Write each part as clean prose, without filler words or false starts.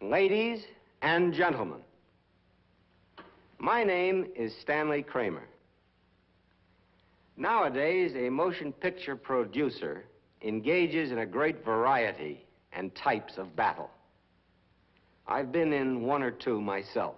Ladies and gentlemen, my name is Stanley Kramer. Nowadays, a motion picture producer engages in a great variety and types of battle. I've been in one or two myself.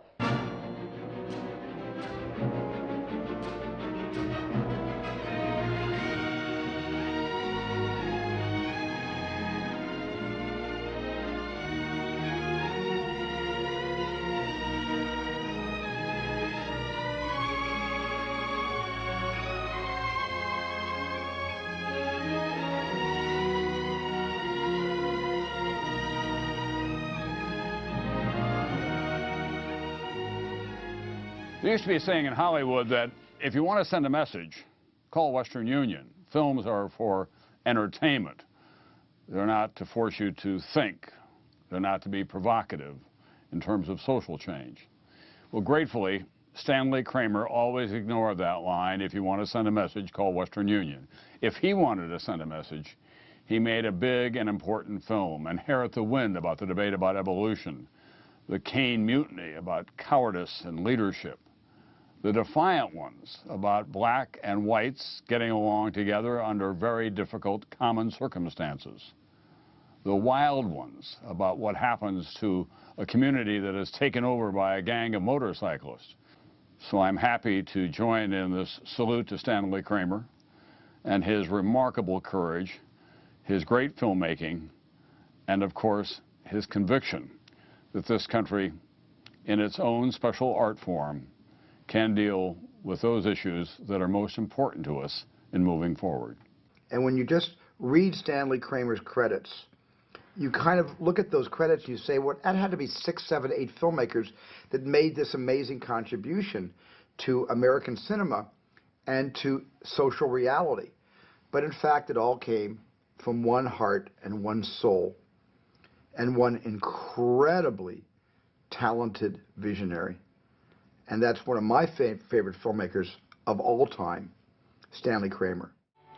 There used to be a saying in Hollywood that if you want to send a message, call Western Union. Films are for entertainment. They're not to force you to think. They're not to be provocative in terms of social change. Well, gratefully, Stanley Kramer always ignored that line. If you want to send a message, call Western Union. If he wanted to send a message, he made a big and important film, And Hair at the Wind, about the debate about evolution, The Caine Mutiny, about cowardice and leadership, The Defiant Ones, about black and whites getting along together under very difficult common circumstances, The Wild Ones, about what happens to a community that is taken over by a gang of motorcyclists. So I'm happy to join in this salute to Stanley Kramer and his remarkable courage, his great filmmaking, and of course, his conviction that this country, in its own special art form, can deal with those issues that are most important to us in moving forward. And when you just read Stanley Kramer's credits, you kind of look at those credits and you say, well, that had to be 6, 7, 8 filmmakers that made this amazing contribution to American cinema and to social reality. But in fact, it all came from one heart and one soul and one incredibly talented visionary. And that's one of my favorite filmmakers of all time, Stanley Kramer.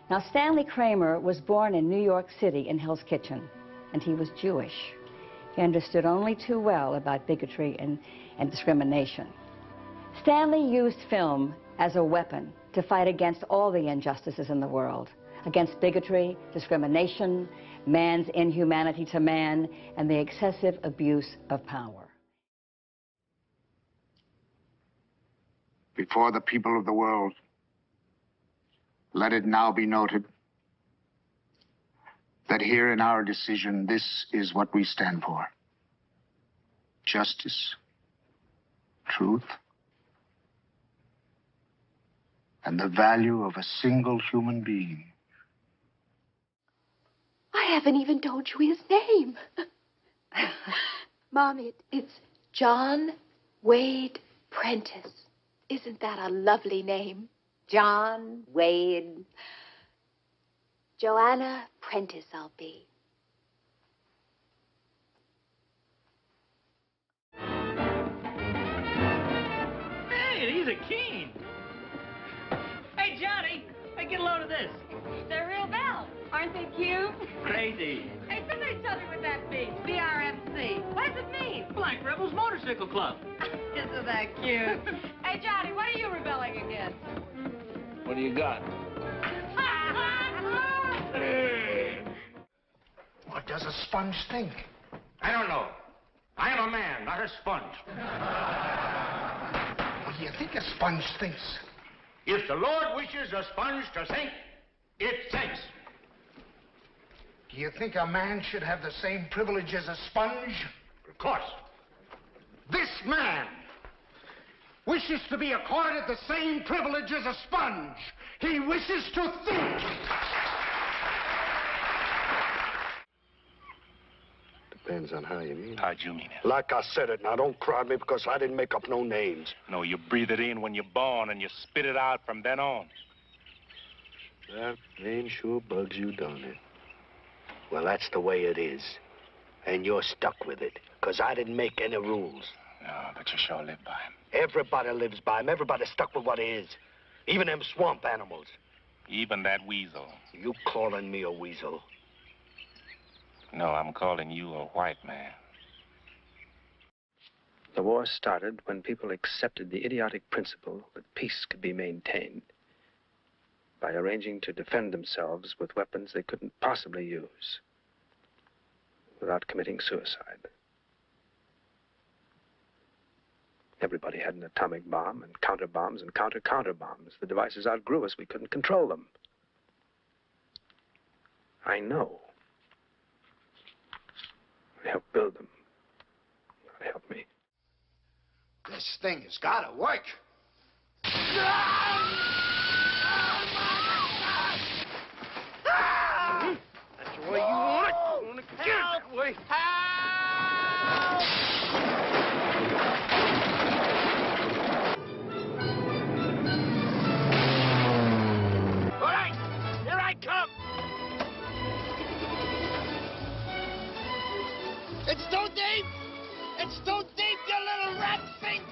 Now, Stanley Kramer was born in New York City in Hell's Kitchen, and he was Jewish. He understood only too well about bigotry and discrimination. Stanley used film as a weapon to fight against all the injustices in the world, against bigotry, discrimination, man's inhumanity to man, and the excessive abuse of power. Before the people of the world, let it now be noted that here in our decision, this is what we stand for: justice, truth, and the value of a single human being. I haven't even told you his name. Mom, it's John Wade Prentice. Isn't that a lovely name? John Wade. Joanna Prentice I'll be. Hey, these are keen. Hey, Johnny, hey, get a load of this. They're real bells. Aren't they cute? Crazy. Hey, somebody tell me what that means. BRMC. What does it mean? Black Rebels Motorcycle Club. Isn't that cute? Hey, Johnny, what are you rebelling against? What do you got? What does a sponge think? I don't know. I am a man, not a sponge. What do you think a sponge thinks? If the Lord wishes a sponge to sink, it sinks. Do you think a man should have the same privilege as a sponge? Of course. This man wishes to be accorded the same privilege as a sponge. He wishes to think. Depends on how you mean it. How'd you mean it? Like I said it, now don't cry me because I didn't make up no names. No, you breathe it in when you're born and you spit it out from then on. That name sure bugs you, don't it? Well, that's the way it is. And you're stuck with it, because I didn't make any rules. No, but you sure live by them. Everybody lives by them. Everybody's stuck with what is. Even them swamp animals. Even that weasel. You calling me a weasel? No, I'm calling you a white man. The war started when people accepted the idiotic principle that peace could be maintained by arranging to defend themselves with weapons they couldn't possibly use without committing suicide. Everybody had an atomic bomb and counter bombs and counter bombs. The devices outgrew us. We couldn't control them. I know. I helped build them. God help me. This thing has got to work. That's the way you want it. You want to get it that way. All right, here I come. It's too deep. It's too deep, you little rat thing.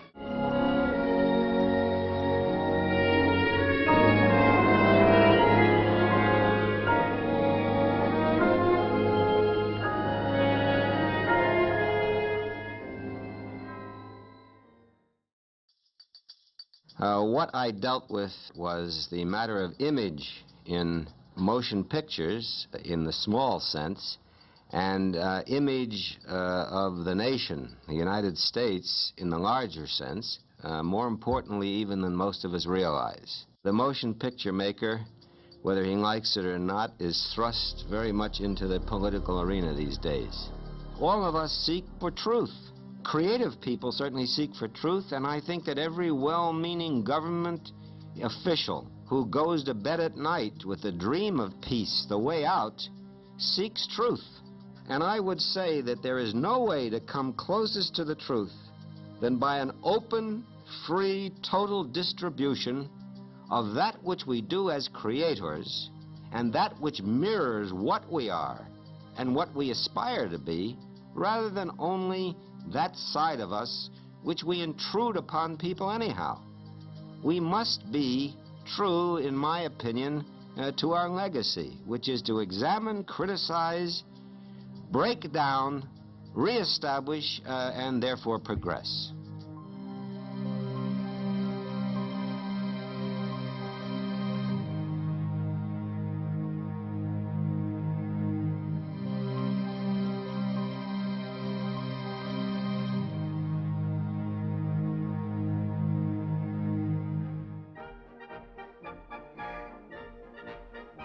What I dealt with was the matter of image in motion pictures in the small sense, and image of the nation, the United States, in the larger sense, more importantly even than most of us realize. The motion picture maker, whether he likes it or not, is thrust very much into the political arena these days. All of us seek for truth. Creative people certainly seek for truth, and I think that every well-meaning government official who goes to bed at night with the dream of peace, the way out, seeks truth. And I would say that there is no way to come closest to the truth than by an open, free, total distribution of that which we do as creators and that which mirrors what we are and what we aspire to be, rather than only that side of us which we intrude upon people anyhow. We must be true, in my opinion, to our legacy, which is to examine, criticize, break down, reestablish, and therefore progress.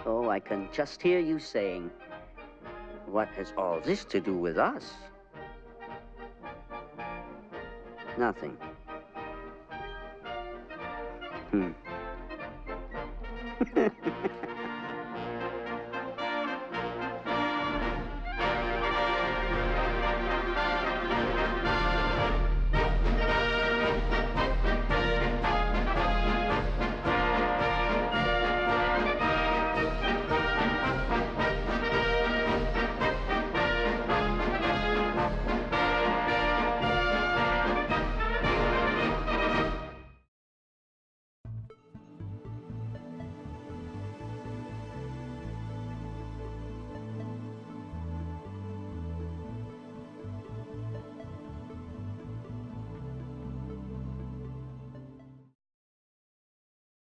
Oh, I can just hear you saying, "What has all this to do with us?" Nothing. Hmm.